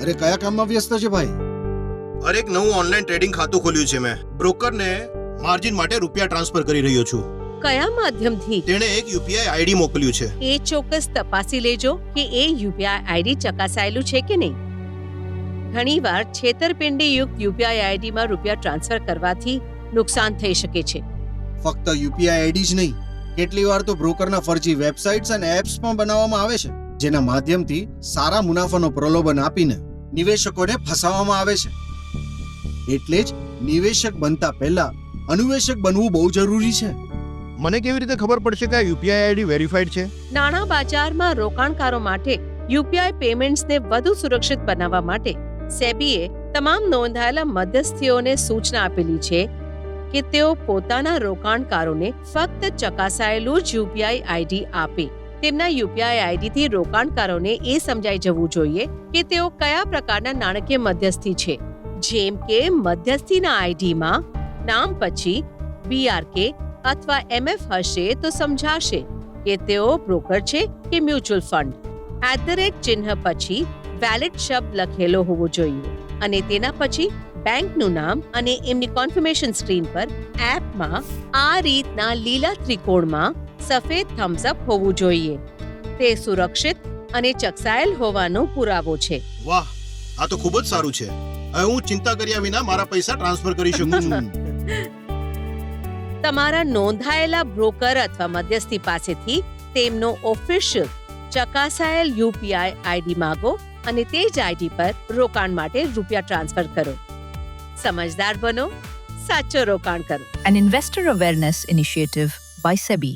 અરે કયા કામમાં વ્યસ્ત છે ભાઈ? અરે એક નવું ઓનલાઈન ટ્રેડિંગ ખાતું ખોલ્યું છે મેં. બ્રોકરને માર્જિન માટે રૂપિયા ટ્રાન્સફર કરી રહ્યો છું. કયા માધ્યમથી? તેણે એક યુપીઆઈ આઈડી મોકલ્યું છે. એ ચોક્કસ તપાસી લેજો કે એ યુપીઆઈ આઈડી ચકાસાયેલું છે કે નહીં. ઘણીવાર છેતરપિંડીયુક્ત યુપીઆઈ આઈડીમાં રૂપિયા ટ્રાન્સફર કરવાથી નુકસાન થઈ શકે છે. ફક્ત યુપીઆઈ આઈડી જ નહીં, કેટલી વાર તો બ્રોકરના ફરજી વેબસાઇટ્સ અને એપ્સ પણ બનાવવામાં આવે છે, જેના માધ્યમથી સારા મુનાફાનો પ્રલોભન આપીને નિવેશકોને ફસાવવામાં આવે છે. એટલે જ નિવેશક બનતા પહેલા અન્વેષક બનવું બહુ જરૂરી છે. મને કેવી રીતે ખબર પડશે કે આ યુપીઆઈ આઈડી વેરીફાઈડ છે? નાણાં બજારમાં રોકાણકારો માટે યુપીઆઈ પેમેન્ટ્સને વધુ સુરક્ષિત બનાવવા માટે સેબીએ તમામ નોંધાયેલા મધ્યસ્થીઓને સૂચના આપેલી છે કે તેઓ પોતાના રોકાણકારોને ફક્ત ચકાસાયેલું જ યુપીઆઈ આઈડી આપે. તેમના યુપીઆઈ આઈડીથી રોકાણકારોને એ સમજાઈ જવું જોઈએ કે તેઓ કયા પ્રકારના નાણાકીય મધ્યસ્થી છે. જેમ કે મધ્યસ્થીના આઈડીમાં નામ પછી BRK અથવા MF હશે તો સમજાશે કે તેઓ બ્રોકર છે કે મ્યુચ્યુઅલ ફંડ. @ ચિહ્ન પછી વેલિડ શબ્દ લખેલો હોવો જોઈએ અને તેના પછી બેંકનું નામ અને એમની કન્ફર્મેશન સ્ક્રીન પર એપમાં આ રીતના લીલા ત્રિકોણમાં સફેદ થમ્સ અપ હોવું જોઈએ. તે સુરક્ષિત અને ચકાસાયેલ હોવાનો પુરાવો છે. વાહ, આ તો ખૂબ જ સારું છે. હવે હું ચિંતા કર્યા વિના મારા પૈસા ટ્રાન્સફર કરી શકું છું. તમારા નોંધાયેલા બ્રોકર અથવા મધ્યસ્થી પાસેથી તેમનો ઓફિશિયલ ચકાસાયેલ યુપીઆઈ આઈડી માંગો અને તે જ આઈડી પર રોકાણ માટે રૂપિયા ટ્રાન્સફર કરો. સમજદાર બનો, સાચો રોકાણ કરો. An investor awareness initiative by SEBI.